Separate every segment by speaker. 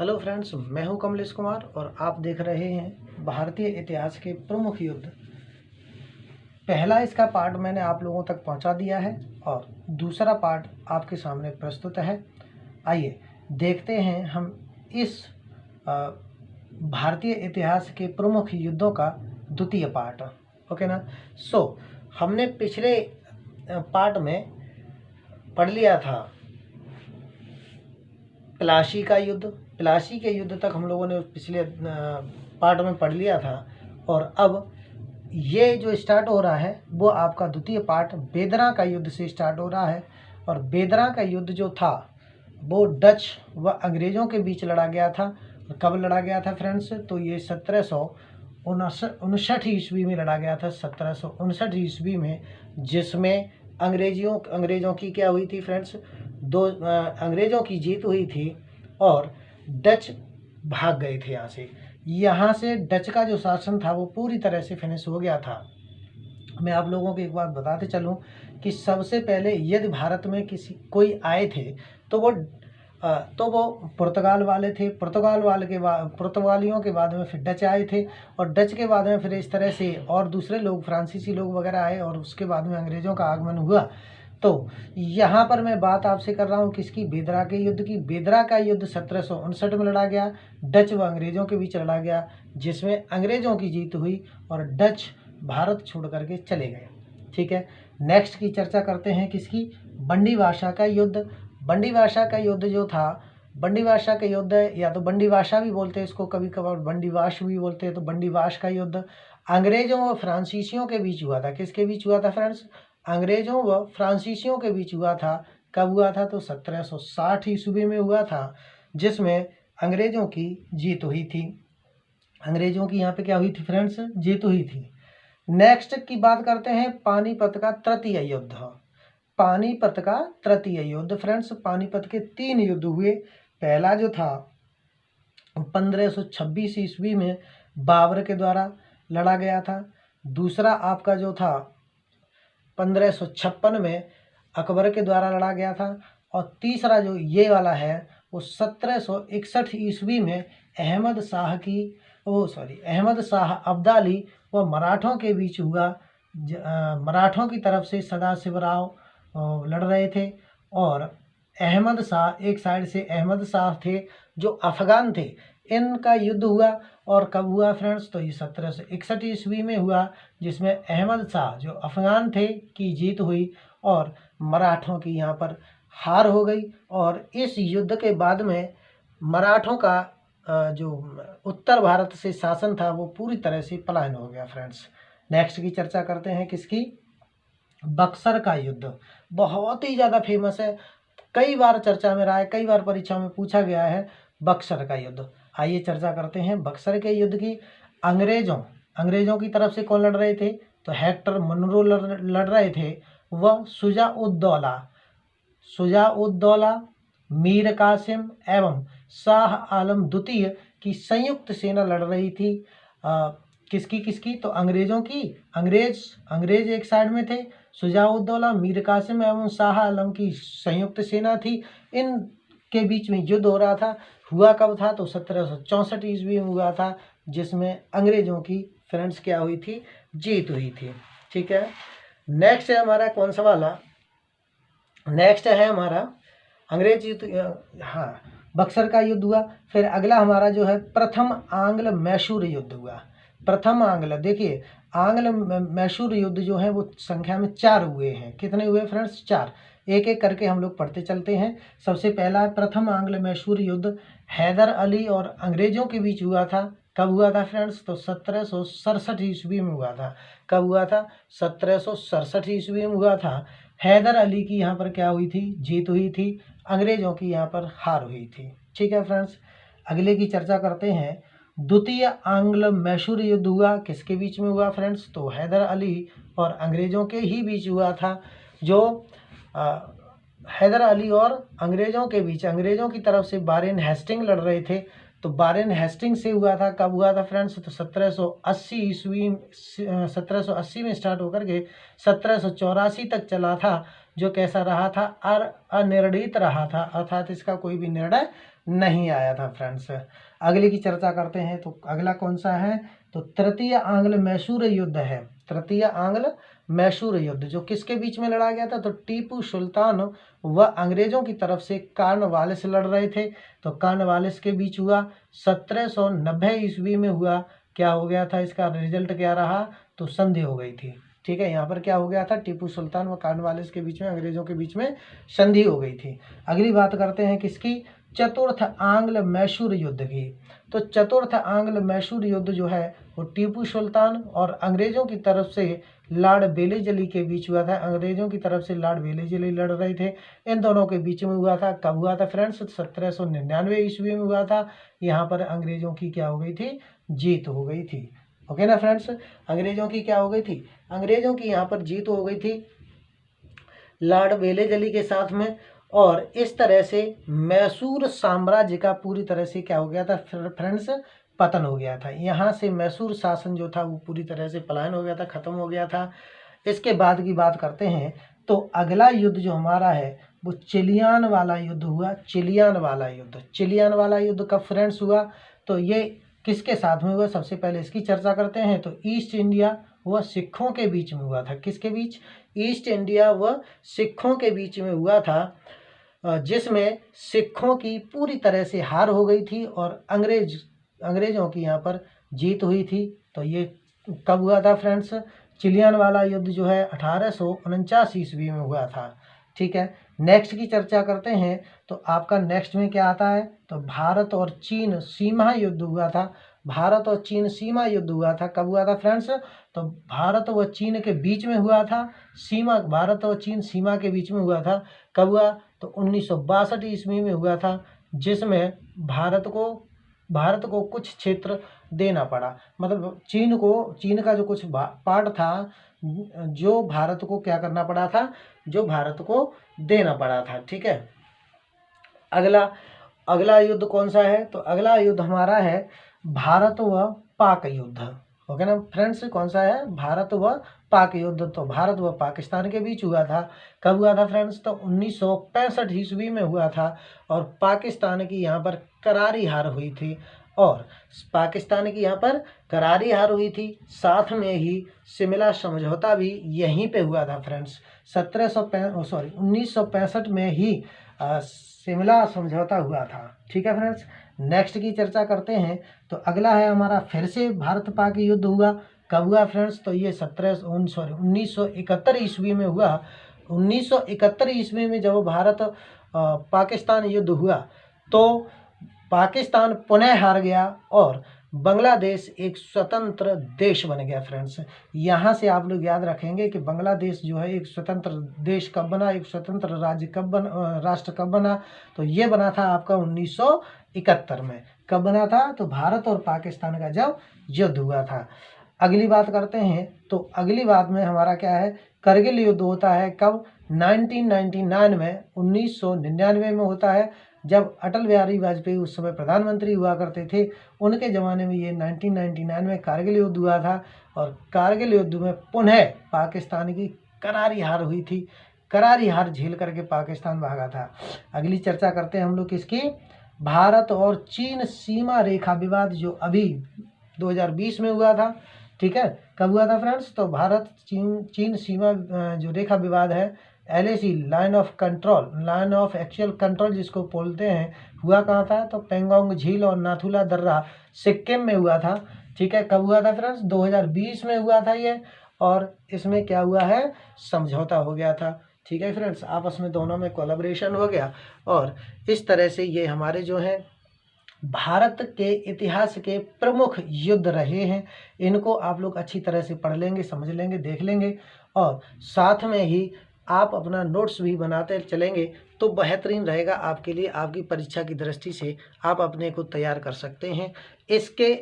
Speaker 1: Hello friends, मैं हूं कमलेश कुमार और आप देख रहे हैं भारतीय इतिहास के प्रमुख युद्ध। पहला इसका पार्ट मैंने आप लोगों तक पहुंचा दिया है और दूसरा पार्ट आपके सामने प्रस्तुत है। आइए देखते हैं हम इस भारतीय इतिहास के प्रमुख युद्धों का द्वितीय पार्ट। ओके ना। हमने पिछले पार्ट में पढ़ लिया था प्लासी का युद्ध। प्लासी के युद्ध तक हम लोगों ने पिछले पार्ट में पढ़ लिया था और अब ये जो स्टार्ट हो रहा है वो आपका द्वितीय पार्ट बेदरा का युद्ध से स्टार्ट हो रहा है। और बेदरा का युद्ध जो था वो डच व अंग्रेज़ों के बीच लड़ा गया था। कब लड़ा गया था फ्रेंड्स? तो ये 1759 ईस्वी में लड़ा गया था। 1759 ईस्वी में, जिसमें अंग्रेज़ों की क्या हुई थी फ्रेंड्स? अंग्रेज़ों की जीत हुई थी और डच भाग गए थे यहाँ से डच का जो शासन था वो पूरी तरह से फिनिश हो गया था। मैं आप लोगों को एक बात बताते चलूं कि सबसे पहले यदि भारत में कोई आए थे तो वो पुर्तगाल वाले थे। पुर्तगालियों के बाद में फिर डच आए थे और डच के बाद में फिर इस तरह से और दूसरे लोग, फ्रांसीसी लोग वगैरह आए और उसके बाद में अंग्रेज़ों का आगमन हुआ। तो यहाँ पर मैं बात आपसे कर रहा हूँ किसकी? बेदरा के युद्ध की। बेदरा का युद्ध 1759 में लड़ा गया, डच व अंग्रेज़ों के बीच लड़ा गया, जिसमें अंग्रेज़ों की जीत हुई और डच भारत छोड़ करके चले गए। ठीक है, नेक्स्ट की चर्चा करते हैं किसकी? बंडीवाशा का युद्ध। बंडीवाशा का युद्ध जो था, बंडीवाशा का युद्ध या तो बंडीवाशा भी बोलते हैं इसको, कभी कभार बंडीवाश भी बोलते हैं। तो बंडीवाश का युद्ध अंग्रेज़ों व फ्रांसीसियों के बीच हुआ था। किसके बीच हुआ था फ्रेंड्स? अंग्रेज़ों व फ्रांसीसियों के बीच हुआ था। कब हुआ था? तो 1760 ईस्वी में हुआ था, जिसमें अंग्रेज़ों की जीत हुई थी। अंग्रेज़ों की यहाँ पे क्या हुई थी फ्रेंड्स? जीत हुई थी। नेक्स्ट की बात करते हैं पानीपत का तृतीय युद्ध। पानीपत का तृतीय युद्ध फ्रेंड्स, पानीपत के 3 युद्ध हुए। पहला जो था 1526 ईस्वी में बाबर के द्वारा लड़ा गया था। दूसरा आपका जो था 1556 में अकबर के द्वारा लड़ा गया था। और तीसरा जो ये वाला है वो 1761 ईस्वी में अहमद शाह अब्दाली व मराठों के बीच हुआ। मराठों की तरफ से सदाशिवराव लड़ रहे थे और अहमद शाह, एक साइड से अहमद शाह थे जो अफगान थे, इनका युद्ध हुआ। और कब हुआ फ्रेंड्स? तो ये 1761 ईस्वी में हुआ, जिसमें अहमद शाह जो अफगान थे की जीत हुई और मराठों की यहाँ पर हार हो गई। और इस युद्ध के बाद में मराठों का जो उत्तर भारत से शासन था वो पूरी तरह से पलायन हो गया फ्रेंड्स। नेक्स्ट की चर्चा करते हैं किसकी? बक्सर का युद्ध। बहुत ही ज़्यादा फेमस है, कई बार चर्चा में रहा है, कई बार परीक्षा में पूछा गया है बक्सर का युद्ध। आइए चर्चा करते हैं बक्सर के युद्ध की। अंग्रेज़ों की तरफ से कौन लड़ रहे थे? तो हेक्टर मुनरो लड़ रहे थे। वह शुजा-उद-दौला, मीर कासिम एवं शाह आलम द्वितीय की संयुक्त सेना लड़ रही थी। किसकी? तो अंग्रेज़ों की। अंग्रेज एक साइड में थे, शुजा-उद-दौला, मीर कासिम एवं शाह आलम की संयुक्त सेना थी। इन के बीच में युद्ध हो रहा था। हुआ कब था? तो 1764 ईस्वी में हुआ था, जिसमें अंग्रेज़ों की फ्रेंड्स क्या हुई थी? जीत हुई थी। ठीक है, नेक्स्ट है हमारा कौन सा वाला? नेक्स्ट है हमारा अंग्रेज युद्ध। हाँ, बक्सर का युद्ध हुआ। फिर अगला हमारा जो है प्रथम आंग्ल मैसूर युद्ध हुआ। प्रथम आंग्ल, देखिए आंग्ल मैसूर युद्ध जो है वो संख्या में 4 हुए हैं। कितने हुए फ्रेंड्स? 4। एक एक करके हम लोग पढ़ते चलते हैं। सबसे पहला प्रथम आंग्ल मैसूर युद्ध हैदर अली और अंग्रेज़ों के बीच हुआ था। कब हुआ था फ्रेंड्स? तो 1767 ईस्वी में हुआ था। कब हुआ था? 1767 ईस्वी में हुआ था। हैदर अली की यहाँ पर क्या हुई थी? जीत हुई थी। अंग्रेज़ों की यहाँ पर हार हुई थी। ठीक है फ्रेंड्स, अगले की चर्चा करते हैं। द्वितीय आंग्ल मैसूर युद्ध हुआ। किसके बीच में हुआ फ्रेंड्स? तो हैदर अली और अंग्रेज़ों के ही बीच हुआ था। जो हैदर अली और अंग्रेज़ों के बीच, अंग्रेज़ों की तरफ से वारेन हेस्टिंग लड़ रहे थे। तो वारेन हेस्टिंग से हुआ था। कब हुआ था फ्रेंड्स? तो 1780 में स्टार्ट होकर के 1784 तक चला था, जो कैसा रहा था? अनिर्णित रहा था, अर्थात इसका कोई भी निर्णय नहीं आया था फ्रेंड्स। अगले की चर्चा करते हैं, तो अगला कौन सा है, तो तृतीय आंग्ल मैसूर युद्ध है। तृतीय आंग्ल मैसूर युद्ध जो किसके बीच में लड़ा गया था, तो टीपू सुल्तान व अंग्रेजों की तरफ से कॉर्नवालिस लड़ रहे थे। तो कॉर्नवालिस के बीच हुआ, 1790 ईस्वी में हुआ। क्या हो गया था, इसका रिजल्ट क्या रहा, तो संधि हो गई थी। ठीक है, यहाँ पर क्या हो गया था, टीपू सुल्तान व कॉर्नवालिस के बीच में, अंग्रेजों के बीच में संधि हो गई थी। अगली बात करते हैं किसकी, चतुर्थ आंग्ल मैसूर युद्ध की। तो चतुर्थ आंग्ल मैसूर युद्ध जो है वो टीपू सुल्तान और अंग्रेजों की तरफ से लॉर्ड वेलेस्ली के बीच हुआ था। अंग्रेजों की तरफ से लॉर्ड वेलेस्ली लड़ रहे थे, इन दोनों के बीच में हुआ था। कब हुआ था फ्रेंड्स, 1799 ईस्वी में हुआ था। यहाँ पर अंग्रेजों की क्या हो गई थी, जीत हो गई थी। ओके ना फ्रेंड्स, अंग्रेजों की क्या हो गई थी, अंग्रेजों की यहाँ पर जीत हो गई थी लॉर्ड वेलेस्ली के साथ में। और इस तरह से मैसूर साम्राज्य का पूरी तरह से क्या हो गया था फ्रेंड्स, पतन हो गया था। यहाँ से मैसूर शासन जो था वो पूरी तरह से पलायन हो गया था, खत्म हो गया था। इसके बाद की बात करते हैं, तो अगला युद्ध जो हमारा है वो चिलियन वाला युद्ध हुआ। चिलियन वाला युद्ध, चिलियन वाला युद्ध कब फ्रेंड्स हुआ, तो ये किसके साथ में हुआ, सबसे पहले इसकी चर्चा करते हैं। तो ईस्ट इंडिया व सिखों के बीच में हुआ था। किसके बीच, ईस्ट इंडिया व सिखों के बीच में हुआ था, जिसमें सिखों की पूरी तरह से हार हो गई थी और अंग्रेजों की यहाँ पर जीत हुई थी। तो ये कब हुआ था फ्रेंड्स, चिलियन वाला युद्ध जो है 1849 ईस्वी में हुआ था। ठीक है, नेक्स्ट की चर्चा करते हैं। तो आपका नेक्स्ट में क्या आता है, तो भारत और चीन सीमा युद्ध हुआ था। भारत और चीन सीमा युद्ध हुआ था। कब हुआ था फ्रेंड्स, तो भारत व चीन के बीच में हुआ था। सीमा, भारत और चीन सीमा के बीच में हुआ था। कब हुआ, तो 1962 ईस्वी में हुआ था, जिसमें भारत को कुछ क्षेत्र देना पड़ा। मतलब चीन का जो कुछ पार्ट था, जो भारत को क्या करना पड़ा था, जो भारत को देना पड़ा था। ठीक है, अगला युद्ध कौन सा है, तो अगला युद्ध हमारा है भारत व पाक युद्ध। ओके ना फ्रेंड्स, कौन सा है, भारत व पाक युद्ध। तो भारत व पाकिस्तान के बीच हुआ था। कब हुआ था फ्रेंड्स, तो 1965 ईस्वी में हुआ था। और पाकिस्तान की यहाँ पर करारी हार हुई थी। और पाकिस्तान की यहाँ पर करारी हार हुई थी, साथ में ही शिमला समझौता भी यहीं पे हुआ था फ्रेंड्स। 1965 में ही शिमला समझौता हुआ था। ठीक है फ्रेंड्स, नेक्स्ट की चर्चा करते हैं। तो अगला है हमारा, फिर से भारत पाक युद्ध हुआ। कब हुआ फ्रेंड्स, तो ये 1971 ईस्वी में हुआ। 1971 ईस्वी में जब भारत पाकिस्तान युद्ध हुआ, तो पाकिस्तान पुनः हार गया और बांग्लादेश एक स्वतंत्र देश बन गया फ्रेंड्स। यहाँ से आप लोग याद रखेंगे कि बांग्लादेश जो है एक स्वतंत्र देश कब बना, एक स्वतंत्र राज्य राष्ट्र कब बना, तो ये बना था आपका 1971 में। कब बना था, तो भारत और पाकिस्तान का जब युद्ध हुआ था। अगली बात करते हैं, तो अगली बात में हमारा क्या है, करगिल युद्ध होता है। कब, 1999 में, 1999 में होता है, जब अटल बिहारी वाजपेयी उस समय प्रधानमंत्री हुआ करते थे। उनके ज़माने में ये 1999 में कारगिल युद्ध हुआ था। और कारगिल युद्ध में पुनः पाकिस्तान की करारी हार हुई थी। करारी हार झेल करके पाकिस्तान भागा था। अगली चर्चा करते हैं हम लोग किसकी, भारत और चीन सीमा रेखा विवाद, जो अभी 2020 में हुआ था। ठीक है, कब हुआ था फ्रेंड्स, तो भारत चीन सीमा जो रेखा विवाद है, LAC, line of control, line of actual control जिसको बोलते हैं, हुआ कहाँ था, तो पेंगोंग झील और नाथुला दर्रा सिक्किम में हुआ था। ठीक है, कब हुआ था फ्रेंड्स, 2020 में हुआ था ये। और इसमें क्या हुआ है, समझौता हो गया था। ठीक है फ्रेंड्स, आपस में दोनों में कोलैबोरेशन हो गया। और इस तरह से ये हमारे जो है भारत के इतिहास के प्रमुख युद्ध रहे हैं। इनको आप लोग अच्छी तरह से पढ़ लेंगे, समझ लेंगे, देख लेंगे, और साथ में ही आप अपना नोट्स भी बनाते चलेंगे तो बेहतरीन रहेगा आपके लिए। आपकी परीक्षा की दृष्टि से आप अपने को तैयार कर सकते हैं। इसके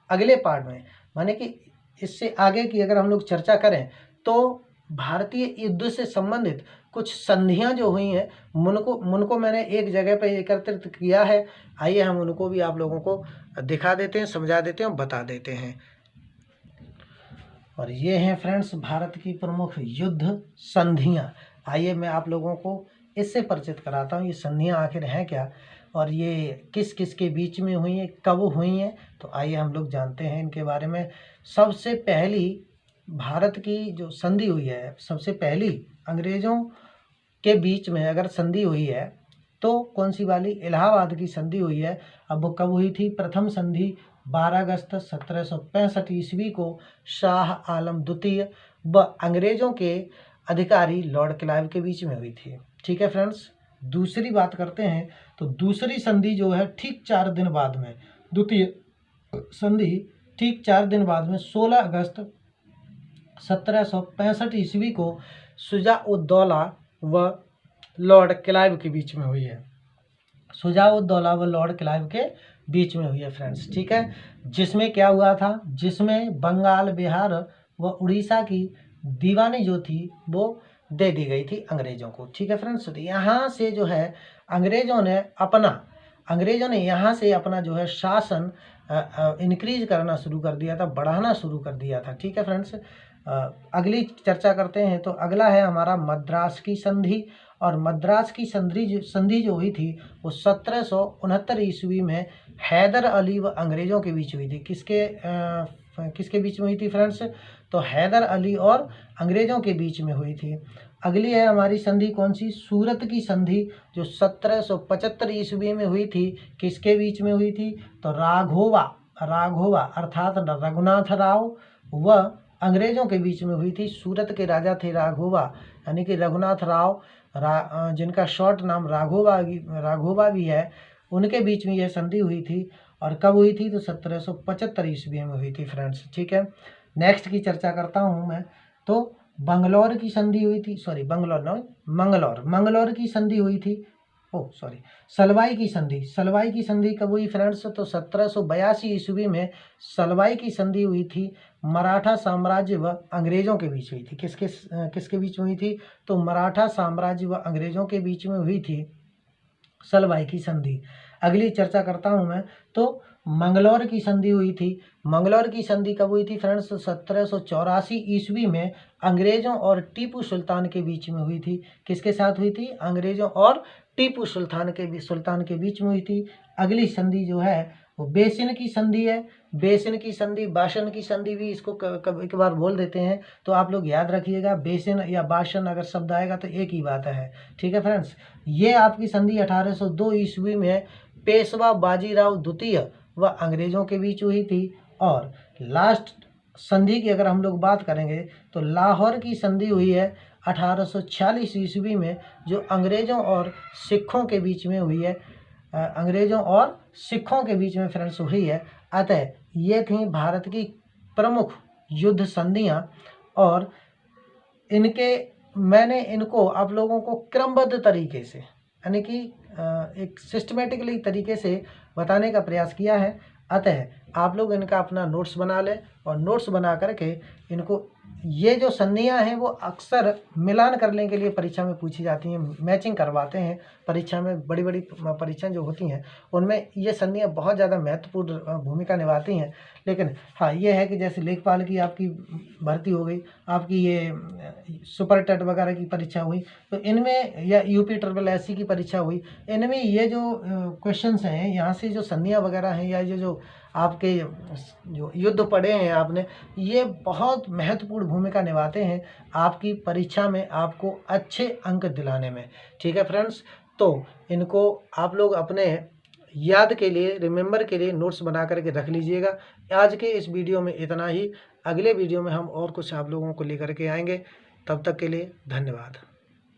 Speaker 1: अगले पार्ट में, माने कि इससे आगे की अगर हम लोग चर्चा करें, तो भारतीय युद्ध से संबंधित कुछ संधियां जो हुई हैं, उनको मैंने एक जगह पर एकत्रित किया है। आइए हम उनको भी आप लोगों को दिखा देते हैं, समझा देते हैं, बता देते हैं। और ये हैं फ्रेंड्स भारत की प्रमुख युद्ध संधियां। आइए मैं आप लोगों को इससे परिचित कराता हूँ, ये संधियां आखिर हैं क्या। और ये किस किस के बीच में हुई हैं, कब हुई हैं, तो आइए हम लोग जानते हैं इनके बारे में। सबसे पहली भारत की जो संधि हुई है, सबसे पहली अंग्रेज़ों के बीच में अगर संधि हुई है तो कौन सी वाली? इलाहाबाद की संधि हुई है। अब वो कब हुई थी? प्रथम संधि 12 अगस्त 1765 ईस्वी को शाह आलम द्वितीय व अंग्रेज़ों के अधिकारी लॉर्ड क्लाइव के बीच में हुई थी। ठीक है फ्रेंड्स, दूसरी बात करते हैं। तो दूसरी संधि जो है ठीक 4 दिन बाद में, द्वितीय संधि ठीक 4 दिन बाद में 16 अगस्त 1765 ईस्वी को शुजा-उद-दौला व लॉर्ड क्लाइव के बीच में हुई है। शुजा-उद-दौला व लॉर्ड क्लाइव के बीच में हुई है फ्रेंड्स। ठीक है, जिसमें क्या हुआ था? जिसमें बंगाल, बिहार व उड़ीसा की दीवानी जो थी वो दे दी गई थी अंग्रेज़ों को। ठीक है फ्रेंड्स, तो यहाँ से जो है अंग्रेज़ों ने यहाँ से अपना जो है शासन इंक्रीज करना शुरू कर दिया था, बढ़ाना शुरू कर दिया था। ठीक है फ्रेंड्स, अगली चर्चा करते हैं। तो अगला है हमारा मद्रास की संधि। और मद्रास की संधि जो हुई थी वो 1769 ईस्वी में हैदर अली व अंग्रेज़ों के बीच हुई थी। किसके बीच में हुई थी फ्रेंड्स? तो हैदर अली और अंग्रेज़ों के बीच में हुई थी। अगली है हमारी संधि कौन सी? सूरत की संधि, जो 1775 ईस्वी में हुई थी। किसके बीच में हुई थी? तो राघोवा अर्थात रघुनाथ राव व अंग्रेज़ों के बीच में हुई थी। सूरत के राजा थे राघोवा, यानी कि रघुनाथ राव, जिनका शॉर्ट नाम राघोवा भी है, उनके बीच में यह संधि हुई थी। और कब हुई थी? तो 1775 ईस्वी में हुई थी फ्रेंड्स। ठीक है, नेक्स्ट की चर्चा करता हूँ मैं। तो मंगलौर की संधि हुई थी, मंगलौर की संधि हुई थी। सलवाई की संधि कब हुई फ्रेंड्स? तो 1782 ईस्वी में सलवाई की संधि हुई थी। मराठा साम्राज्य व अंग्रेज़ों के बीच हुई थी। किसके बीच में हुई थी? तो मराठा साम्राज्य व अंग्रेज़ों के बीच में हुई थी सलवाई की संधि। अगली चर्चा करता हूँ मैं। तो मंगलौर की संधि हुई थी। मंगलौर की संधि कब हुई थी फ्रेंड्स? तो 1784 ईस्वी में अंग्रेज़ों और टीपू सुल्तान के बीच में हुई थी। किसके साथ हुई थी? अंग्रेज़ों और टीपू सुल्तान के बीच में हुई थी। अगली संधि जो है वो बेसिन की संधि है। बेसिन की संधि, बाशन की संधि भी इसको कभी कभार बोल देते हैं, तो आप लोग याद रखिएगा, बेसिन या बाशन अगर शब्द आएगा तो एक ही बात है। ठीक है फ्रेंड्स, ये आपकी संधि 1802 ईस्वी में पेशवा बाजीराव द्वितीय व अंग्रेज़ों के बीच हुई थी। और लास्ट संधि की अगर हम लोग बात करेंगे तो लाहौर की संधि हुई है 1846 ईस्वी में, जो अंग्रेज़ों और सिखों के बीच में हुई है। अंग्रेज़ों और सिखों के बीच में फ्रेंड्स हुई है। अतः ये थी भारत की प्रमुख युद्ध संधियां, और मैंने इनको आप लोगों को क्रमबद्ध तरीके से, यानी कि एक सिस्टमेटिकली तरीके से बताने का प्रयास किया है। अतः आप लोग इनका अपना नोट्स बना लें, और नोट्स बना करके इनको, ये जो संधियां हैं वो अक्सर मिलान करने के लिए परीक्षा में पूछी जाती हैं, मैचिंग करवाते हैं परीक्षा में। बड़ी बड़ी परीक्षाएं जो होती हैं उनमें ये संधियां बहुत ज़्यादा महत्वपूर्ण भूमिका निभाती हैं। लेकिन हाँ, ये है कि जैसे लेखपाल की आपकी भर्ती हो गई, आपकी ये सुपर टेट वगैरह की परीक्षा हुई, तो इनमें, या यूपी SSS की परीक्षा हुई, इनमें ये जो क्वेश्चंस हैं, यहाँ से जो संधियां वगैरह हैं, या जो आपके जो युद्ध पढ़े हैं आपने, ये बहुत महत्वपूर्ण भूमिका निभाते हैं आपकी परीक्षा में, आपको अच्छे अंक दिलाने में। ठीक है फ्रेंड्स, तो इनको आप लोग अपने याद के लिए, रिमेंबर के लिए नोट्स बना करके रख लीजिएगा। आज के इस वीडियो में इतना ही। अगले वीडियो में हम और कुछ आप लोगों को लेकर के आएंगे। तब तक के लिए धन्यवाद।